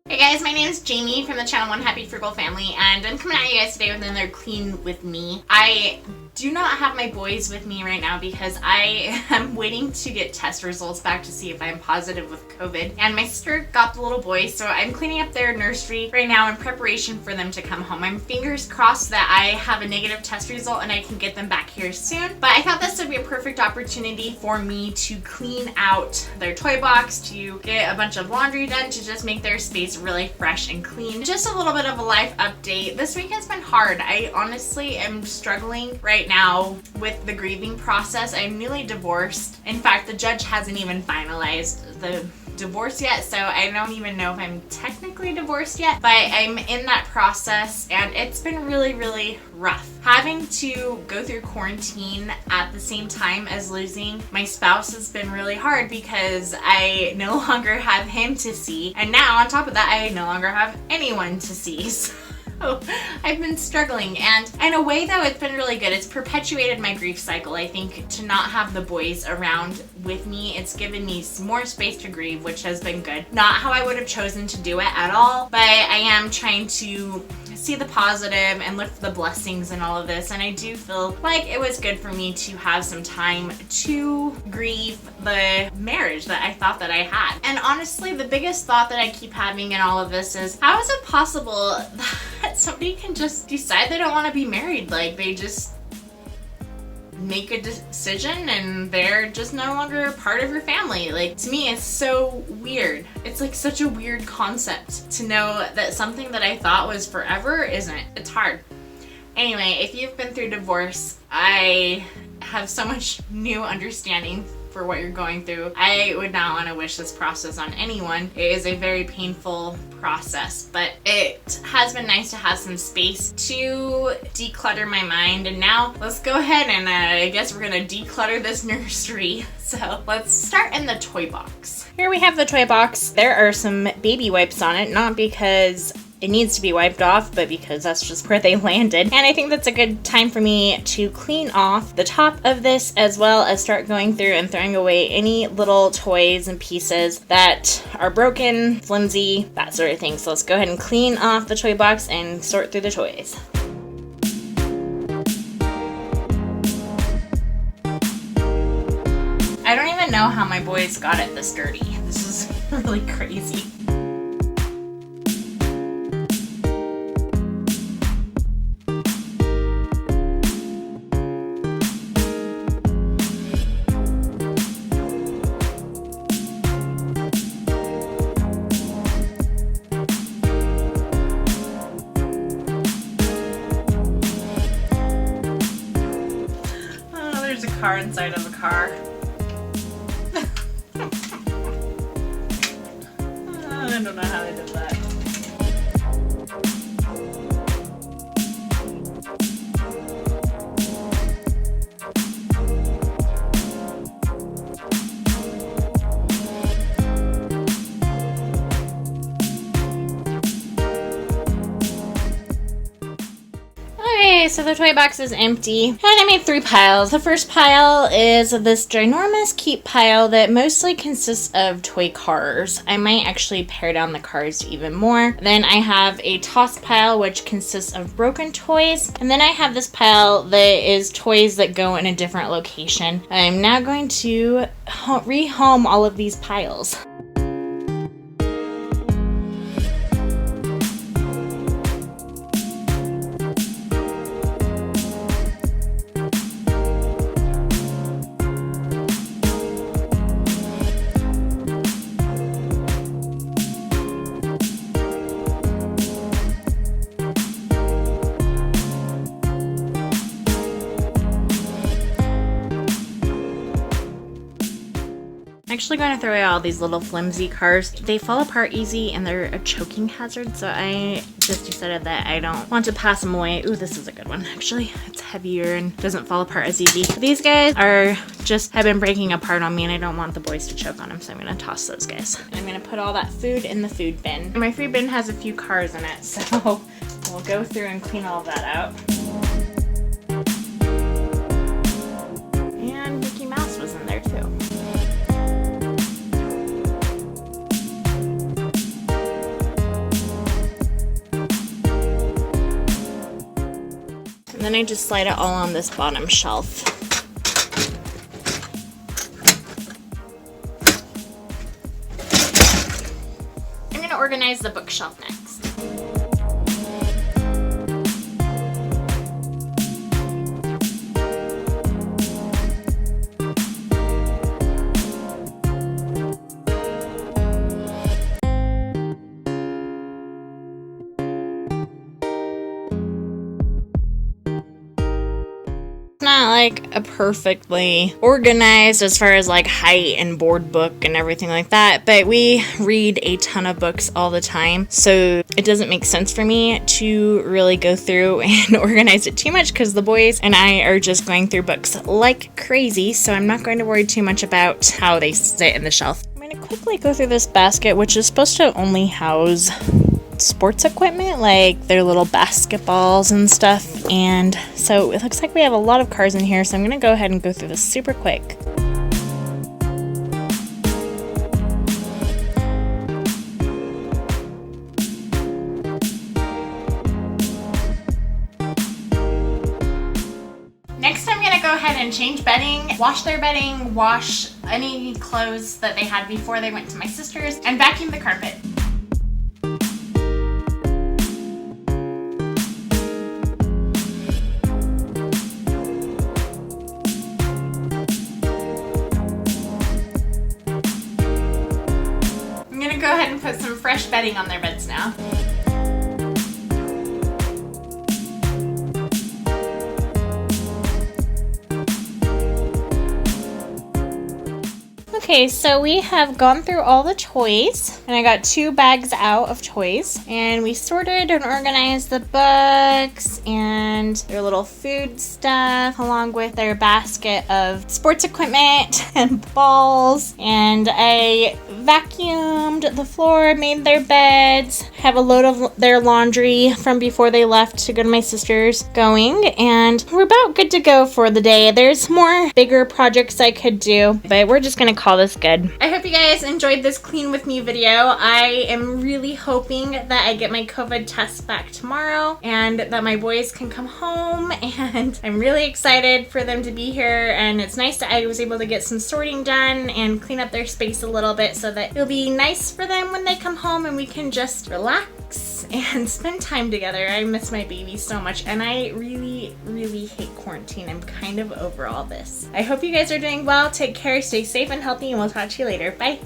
Hey guys, my name is Jamie from the channel One Happy Frugal Family, and I'm coming at you guys today with another clean with me. I do not have my boys with me right now because I am waiting to get test results back to see if I'm positive with COVID. And my sister got the little boy, so I'm cleaning up their nursery right now in preparation for them to come home. I'm fingers crossed that I have a negative test result and I can get them back here soon. But I thought this would be a perfect opportunity for me to clean out their toy box, to get a bunch of laundry done, to just make their space really fresh and clean. Just a little bit of a life update. This week has been hard. I honestly am struggling right now with the grieving process. I'm newly divorced. In fact, the judge hasn't even finalized the divorce yet, so I don't even know if I'm technically divorced yet, but I'm in that process and it's been really rough. Having to go through quarantine at the same time as losing my spouse has been really hard because I no longer have him to see, and now on top of that I no longer have anyone to see. So I've been struggling, and in a way though it's been really good. It's perpetuated my grief cycle. I think to not have the boys around with me, it's given me more space to grieve, which has been good. Not how I would have chosen to do it at all, but I am trying to see the positive and look for the blessings in all of this, and I do feel like it was good for me to have some time to grieve the marriage that I thought that I had. And honestly, the biggest thought that I keep having in all of this is, how is it possible that somebody can just decide they don't want to be married? Like, they just make a decision and they're just no longer part of your family. Like, to me, it's so weird. It's like such a weird concept to know that something that I thought was forever isn't. It's hard. Anyway, if you've been through divorce, I have so much new understanding for what you're going through. I would not want to wish this process on anyone. It is a very painful process, but it has been nice to have some space to declutter my mind. And now let's go ahead and I guess we're gonna declutter this nursery. So let's start in the toy box. Here we have the toy box. There are some baby wipes on it, not because it needs to be wiped off, but because that's just where they landed. And I think that's a good time for me to clean off the top of this, as well as start going through and throwing away any little toys and pieces that are broken, flimsy, that sort of thing. So let's go ahead and clean off the toy box and sort through the toys. I don't even know how my boys got it this dirty. This is really crazy. Car inside of a car. I don't know how they did that. So the toy box is empty, and I made 3 piles. The first pile is this ginormous keep pile that mostly consists of toy cars. I might actually pare down the cars even more. Then I have a toss pile, which consists of broken toys, and then I have this pile that is toys that go in a different location. I'm now going to rehome all of these piles. Actually going to throw away all these little flimsy cars. They fall apart easy and they're a choking hazard, so I just decided that I don't want to pass them away. Ooh, this is a good one actually. It's heavier and doesn't fall apart as easy. These guys have been breaking apart on me and I don't want the boys to choke on them, so I'm gonna toss those guys. And I'm gonna put all that food in the food bin. And my food bin has a few cars in it, so we'll go through and clean all of that out. And Mickey Mouse was in there too. And then I just slide it all on this bottom shelf. I'm gonna organize the bookshelf next. Not like a perfectly organized as far as like height and board book and everything like that, but we read a ton of books all the time, so it doesn't make sense for me to really go through and organize it too much because the boys and I are just going through books like crazy, so I'm not going to worry too much about how they sit in the shelf. I'm going to quickly go through this basket, which is supposed to only house sports equipment, like their little basketballs and stuff, and so it looks like we have a lot of cars in here, so I'm gonna go ahead and go through this super quick. Next, I'm gonna go ahead and change bedding, wash their bedding, wash any clothes that they had before they went to my sister's, and vacuum the carpet. Go ahead and put some fresh bedding on their beds now. Okay, so we have gone through all the toys, and I got 2 bags out of toys, and we sorted and organized the books and their little food stuff, along with their basket of sports equipment and balls, and I vacuumed the floor, made their beds, have a load of their laundry from before they left to go to my sister's going, and we're about good to go for the day. There's more bigger projects I could do, but we're just gonna call this good. I hope you guys enjoyed this clean with me video. I am really hoping that I get my COVID test back tomorrow and that my boys can come home, and I'm really excited for them to be here, and it's nice that I was able to get some sorting done and clean up their space a little bit so that it'll be nice for them when they come home and we can just relax and spend time together. I miss my baby so much, and I really, really hate quarantine. I'm kind of over all this. I hope you guys are doing well. Take care, stay safe and healthy, and we'll talk to you later. Bye.